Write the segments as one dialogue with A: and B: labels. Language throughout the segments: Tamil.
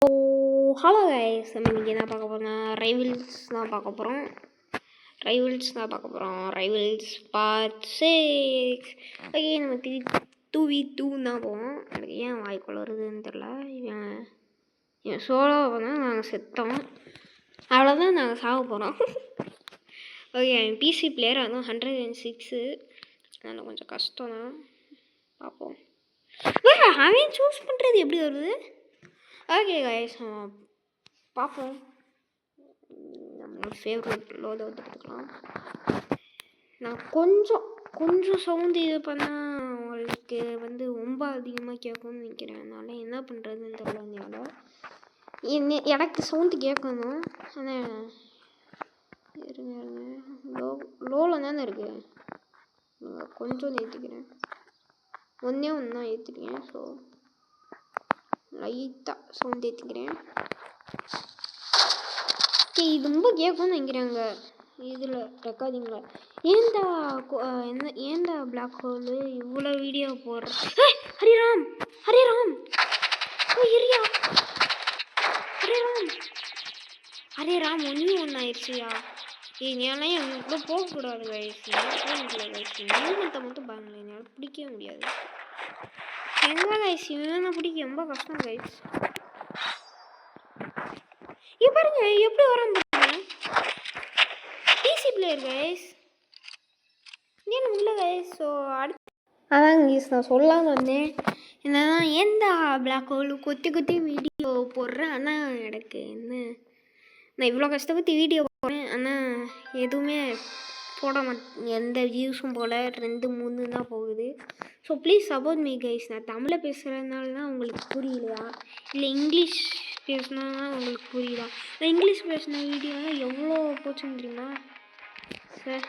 A: ஹலோ கைஸ், நம்ம இன்றைக்கி என்ன பார்க்க போகிறோம்னா ரைவல்ஸ் தான் பார்க்க போகிறோம். Rivals part 6. ஓகே, நம்ம 2v2 தான் போவோம். எனக்கு ஏன் வாய்க்குள்ள வருதுன்னு தெரில. இவன் சோலோ தான் நாங்கள் செத்தோம், அவ்வளோதான், நாங்கள் சாக போகிறோம். ஓகே, பிசி பிளேயர் அதுவும் 106. அதனால் கொஞ்சம் கஷ்டம் தான். பார்ப்போம். அவன் சூஸ் பண்ணுறது எப்படி வருது? ஓகே கைஸ், பார்ப்போம். நம்மளோட ஃபேவரட் லோதை வந்து எடுத்துக்கலாம். நான் கொஞ்சம் சவுண்டு இது பண்ணால் உங்களுக்கு வந்து ரொம்ப அதிகமாக கேட்கும்னு நினைக்கிறேன். அதனால் என்ன பண்ணுறதுன்னு தெரியல. எனக்கு சவுண்டு கேட்கணும், ஆனால் இருங்க லோவில் தானே இருக்குது. கொஞ்சம் ஏற்றிக்கிறேன், ஒன்றே ஒன்று தான் ஏற்றிக்கிறேன். ஸோ லைட்டாக சவுண்ட் ஏற்றிக்கிறேன். இது ரொம்ப கேட்கும்னு நினைக்கிறாங்க இதில் ரெக்கார்டிங்கில். ஏன்டா பிளாக் ஹோலு இவ்வளோ வீடியோ போடுறேன். ஹரிராம் ஹரிராம் ஒன்றும் ஒன்றாயிடுச்சியா. ஏன்னா எனக்கு போகக்கூடாது வயசு, நீளத்தை மட்டும் பாருங்களேன், என்னால் பிடிக்கவே முடியாது. எங்க கைஸ் இவனை பிடிக்க ரொம்ப கஷ்டம் கைஸ். பாருங்க எப்படி வராம பிசி பிளேயர் கைஸ், ஏன் உள்ள கைஸ். ஸோ அதான் கைஸ் நான் சொல்லாம வந்தேன். என்னன்னா எந்த பிளாக் ஹோல் கொத்தி வீடியோ போடுறேன். ஆனால் எனக்கு நான் இவ்வளோ கஷ்டப்பட்டு வீடியோ போடுறேன், ஆனால் எதுவுமே போட மாட்டேன், எந்த வியூஸும் போல் 2-3 தான் போகுது. So please support me guys. நான் தமிழில் பேசுகிறதுனால தான் உங்களுக்கு புரியலையா, இல்லை இங்கிலீஷ் பேசினா உங்களுக்கு புரியுதா? நான் இங்கிலீஷ் பேசின வீடியோ எவ்வளோ போச்சுன்னு தெரியுமா சார்?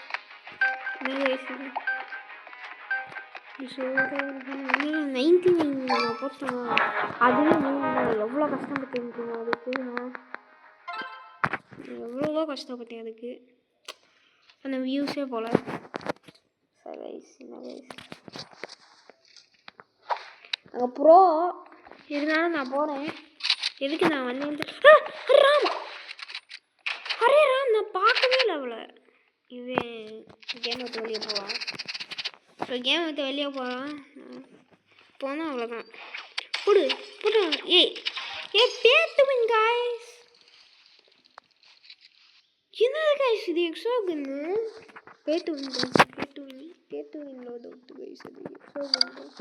A: என்ன கைஸ் 19 போச்சோம், அதுவே எவ்வளோ கஷ்டப்பட்டேன். அதுக்கு நான் எவ்வளோ கஷ்டப்பட்டேன், அதுக்கு அந்த வியூஸே போல. அப்புறம் இருந்தாலும் நான் போகிறேன். எதுக்கு நான் வந்து ஹரே ராம் நான் பார்க்கவே இல்லை அவளை. இவன் கேம் விட்டு வெளியே போவான். ஸோ கேம் விட்டு வெளியே போனால் அவ்வளோதான். போடு பேத்துவன் காய்ஸ். என்னது காய்ஸ் இது எக்ஸோகன்னு பேத்துவன் லோட் அவுட் காய்ஸ். அது எக்ஸோகன்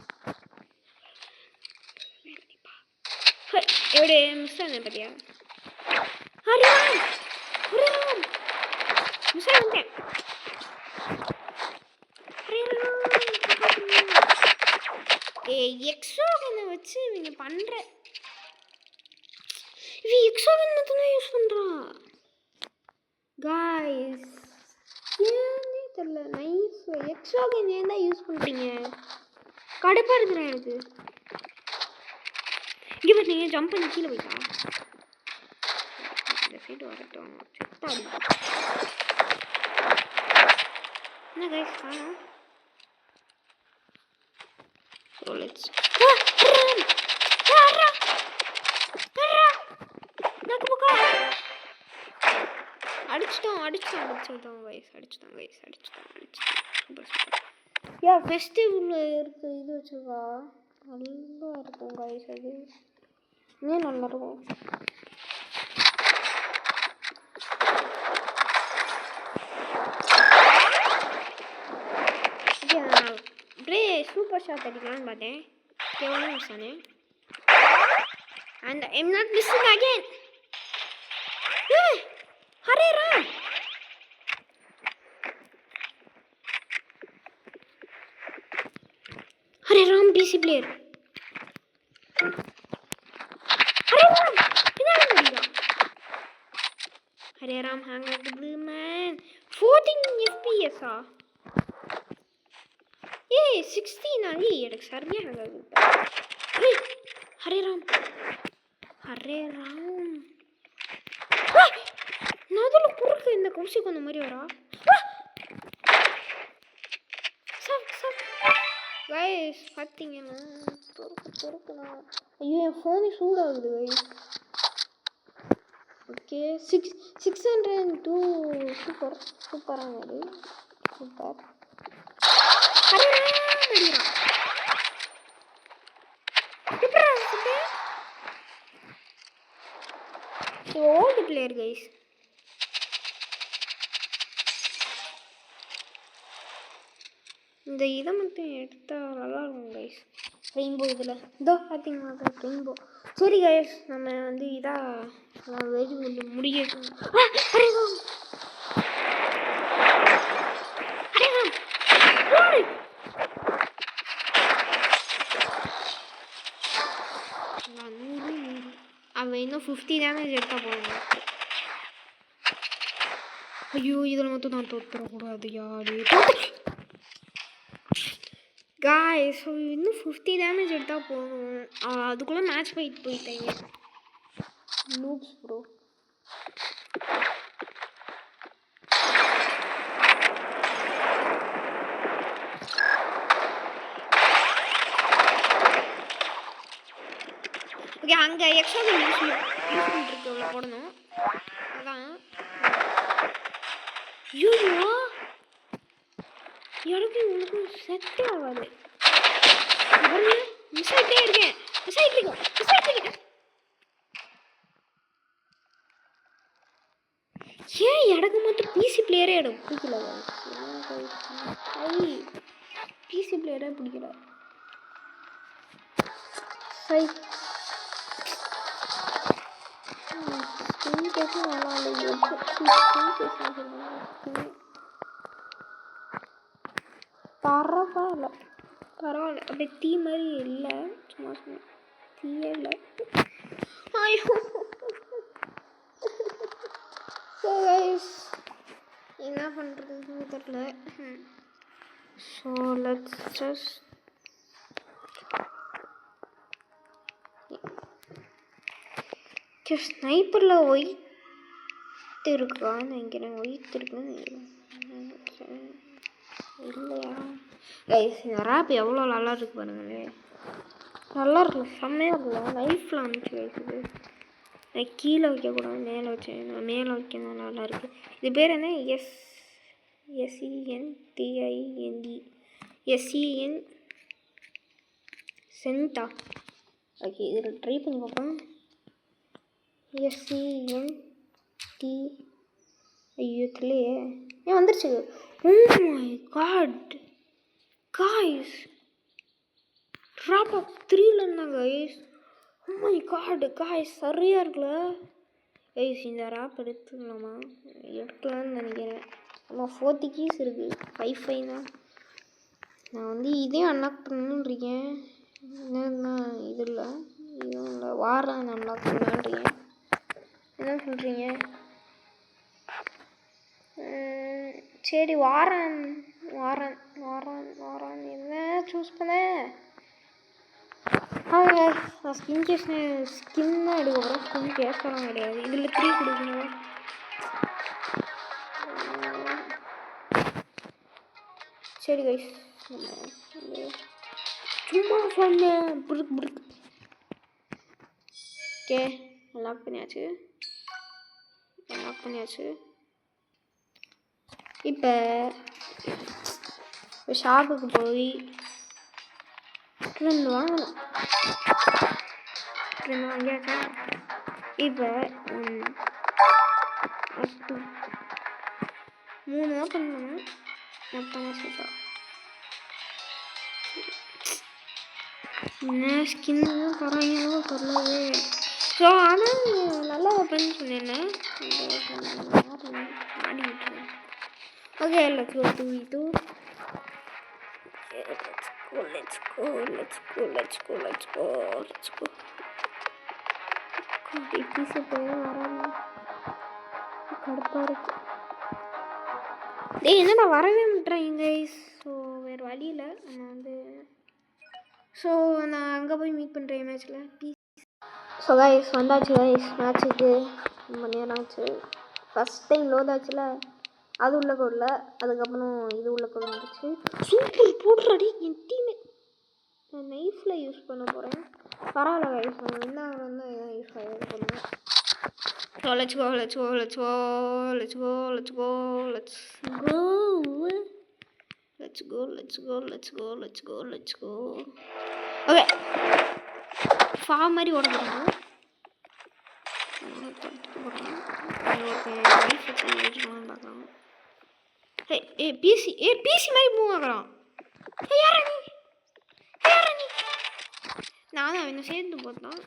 A: எப்படி மிஸ் ஆன பார்த்தியா? ஹரிராம் மிஸ் ஆகிட்டேன். எக்ஸோகனை வச்சு இவங்க பண்ணுற எக்ஸோகன் மட்டும்தான் யூஸ் பண்ணுறான் காய்ஸ். ஏன்னே தெரியல. நைஸ் எக்ஸோகன் ஏன் தான் யூஸ் பண்ணுறீங்க? கடுப்பாக இருக்கிறேன் எனக்கு. இங்கே பார்த்தீங்க ஜம்ப் பண்ணி கீழே போயிட்டா. இந்த சைடு வரட்டும், செத்தாடி என்ன கைஸ் காணோம். ஸோ லெட்ஸ் அடிச்சிட்டோம் கைஸ். ஃபெஸ்டிவல் இருக்கு, இது வச்சுக்கா நல்லா இருக்கும் கைஸ். அது இன்னும் நல்லா இருக்கும். அப்படியே சூப்பர் ஷாட் அடிக்கலான்னு பார்த்தேன், எவ்வளோ மிஸ் ஆனேன். And I'm not missing again. Hare Ram PC player. Hare Ram hang ஆகுது மேன். 14 FPS 16 ஆகி எனக்கு சரியாக ஹேங் ஆகுது. ஹரே ராம் நடுவில் குறுக்கு இந்த கௌசிக்கு அந்த மாதிரி வரா. கைஸ் பார்த்தீங்கன்னா பொறுக்குண்ணா. ஐயோ என் ஃபோனு சூடாகுது கைஸ். ஓகே 602 சூப்பராக அது சூப்பர். Old player guys. இந்த இதை மட்டும் எடுத்தால் நல்லா இருக்கும் கைஸ். ரெயின்போ இதில் இதோ பார்த்தீங்களா ரெயின்போ. சரி கைஸ் நம்ம வந்து இதாக வெடி முடியட்டும். அவன் இன்னும் 50 டேமேஜ் எடுத்தா போகணும். ஐயோ இதில் மட்டும் நான் தோற்றுறக்கூடாது யாரு காய்ஸ். இன்னும் 50 டேமேஜ் எடுத்தால் போகணும். அதுக்குள்ளே மேட்ச் போயிட்டாங்க நூப்ஸ் ப்ரோ. ஓகே அங்கே எக்ஸ்ட்ரா யூஸ் பண்ணிட்டு இவ்வளோ போடணும். அதான் ஐயோ எனக்கு உனக்கும் செட்டே ஆகாது. மிஸ் ஆகிட்டே இருக்கேன். ஏன் எனக்கு மட்டும் பிசி பிளேயரே எனக்கு பிடிக்கல. பிசி பிளேயரே பிடிக்கல. சரி பரவாயில்ல அப்படியே தீ மாதிரி இல்லை. சும்மா தீயே இல்லை. என்ன பண்ணுறதுன்னு தெரியல. ஸோ லெட்ஸ் ஜஸ்ட் ஸ்னைப்பரில் ஒயிட் இருக்கான்னு நினைக்கிறேன். ஒயிட் இருக்குன்னு இல்லையா கைஸ். இந்த ரேப் எவ்வளோ நல்லா இருக்கு பாருங்களே. நல்லா இருக்கு செம்மையாக இருக்குல்ல. லைஃப்பில் அனுப்பிச்சு வைக்குது. நான் கீழே வைக்கக்கூடாது மேலே வச்சேன். நான் மேலே வைக்கணும். நல்லா இருக்கு. இது பேர் என்ன? SENTIND சென்டா. ஓகே இதில் ட்ரை பண்ணி பார்ப்போம். SENT ஐயோ தெரியலையே. ஏன் வந்துருச்சு. ஓ மை காட் காய்ஸ் ராப் 3ல இருந்தாங்க guys. Oh my god guys சரியாக இருக்குல்ல கைஸ். இந்த ராப் எடுத்துக்கலாமா? எடுக்கலான்னு நினைக்கிறேன். ஆனால் 40 கீஸ் இருக்குது. 5 தான். நான் வந்து இதையும் அன்லாக் பண்ணுன்றிருக்கேன். என்னன்னா இது இல்லை இதுவும் இல்லை. வாரம் அன்லாக் பண்ணலான்றீங்க. என்ன சொல்கிறீங்க? சரி வாரன் என்ன சூஸ் பண்ண? நான் ஸ்கின் தான் எடுக்க போகிறேன். ஸ்கின் கேஸ்லாம் கிடையாது. இதில் 3 கொடுக்கணும். சரி கைஸ் சும்மா சொன்னேன். புருக்கு ஓகே அன்லாக் பண்ணியாச்சு. இப்போ ஷாப்புக்கு போய் ட்ரெண்ட் வாங்கணும். ட்ரெண்ட் வாங்கியாச்சா? இப்போ 3 தான் பண்ணணும். மொத்தமாக சேர்த்தா என்ன ஸ்கின் தான் தராங்க சொல்லவே. ஸோ ஆனால் நல்லா வைப்பேன்னு சொன்னேன். ஆடி விட்டுருவேன். Okay let's go 2v2. let's go. Fuse போய் வராது கடுப்பாக இருக்கு. என்னடா வரவே மாட்டேறேன் கைஸ். ஸோ வேறு வழி இல்லை. நம்ம வந்து நான் அங்கே போய் மீட் பண்ணுறேன் மேட்ச்சில். ஸோ கைஸ் வந்தாச்சு கைஸ் மேட்ச்சுக்கு. ரொம்ப நேரம் ஆச்சு. ஃபஸ்ட் டைம் லோதாச்சுல அது உள்ள கோடல. அதுக்கப்புறம் இது உள்ள கோடு வந்துச்சு. சூப்பர் போடுறாடி என் டீமே. நான் நைஃப்பில் யூஸ் பண்ண போகிறேன். பரவாயில்ல கைஸ் நம்ம என்ன வந்து இதான் யூஸ் ஆகிது பண்ணுவேன். So let's go. Let's go. Let's go. Let's go. Let's go. Let's go. Let's go. Let's go. Let's go. Let's go. Let's go. Okay. Form மாதிரி ஓட போகிறோம். பார்க்கலாம். ஏ பிசி மாதிரி மூவ் ஆகலாம். யாரா நீ? நான் தான் அவனை சேர்ந்து போட்டான்.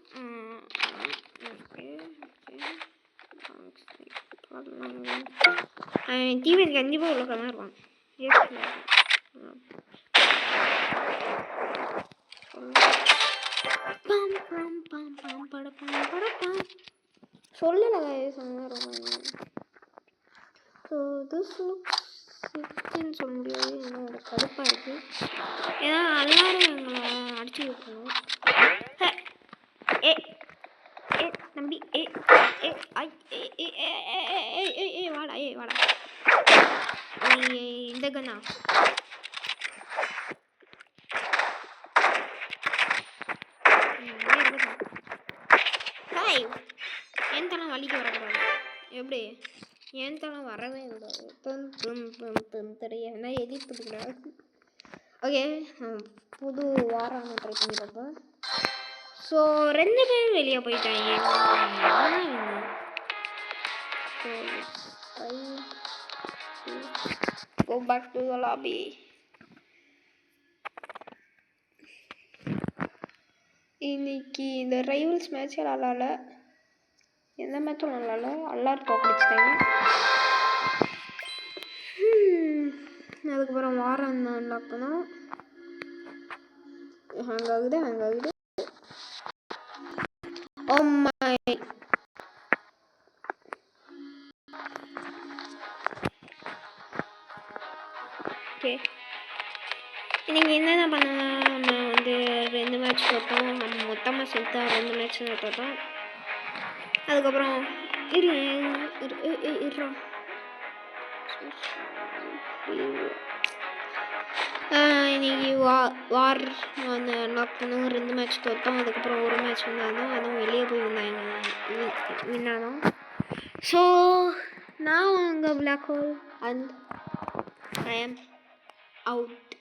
A: அவன் டிவி கண்டிப்பாக உள்ள தான் இருப்பான். சொல்லலை ஸோ திஸ் லுக்ஸ்ன்னு சொல்ல முடியாது. என்னோட கடுப்பாக இருக்குது. ஏன்னா எல்லாரும் எங்களை அடிச்சு வைக்கணும். தம்பி வாடா இந்த கண்ணா என் தனம் வலிக்க வரக்கூடாது. எப்படி என் தனம் வரவே கூடாது. தெரியா எதிர்த்து கூடாது. ஓகே, புது வாரம் ட்ரை பண்ணி பார்ப்போம். ஸோ 2 பேரும் வெளியே போயிட்டாங்க. Go back to the lobby. இன்னைக்கு இந்த ரைவல்ஸ் மேட்சே நல்லால. எந்த மேட்சும் நல்லால. எல்லாரும் தோக்கடிச்சிட்டாங்க. அதுக்கப்புறம் வாரம் அன்லாக் பண்ணோம். ஹேங் ஆகுது. Oh my. ஓகே, இன்னைக்கு என்னென்ன பண்ணலாம்? நம்ம வந்து 2 மேட்ச் தோட்டோம். நம்ம மொத்தமாக சேர்த்தா 2 மேட்ச் தோட்டோம். அதுக்கப்புறம் இன்னைக்கு வார் அந்த நாக் பண்ணோம். 2 மேட்ச் தோற்றோம். அதுக்கப்புறம் 1 மேட்ச் வந்தாலும் அதுவும் வெளியே போய் வந்தாங்க, வின்னானோம். ஸோ நான் உங்கள் பிளாக் ஹோல் அண்ட் ஐ ஆம் அவுட்.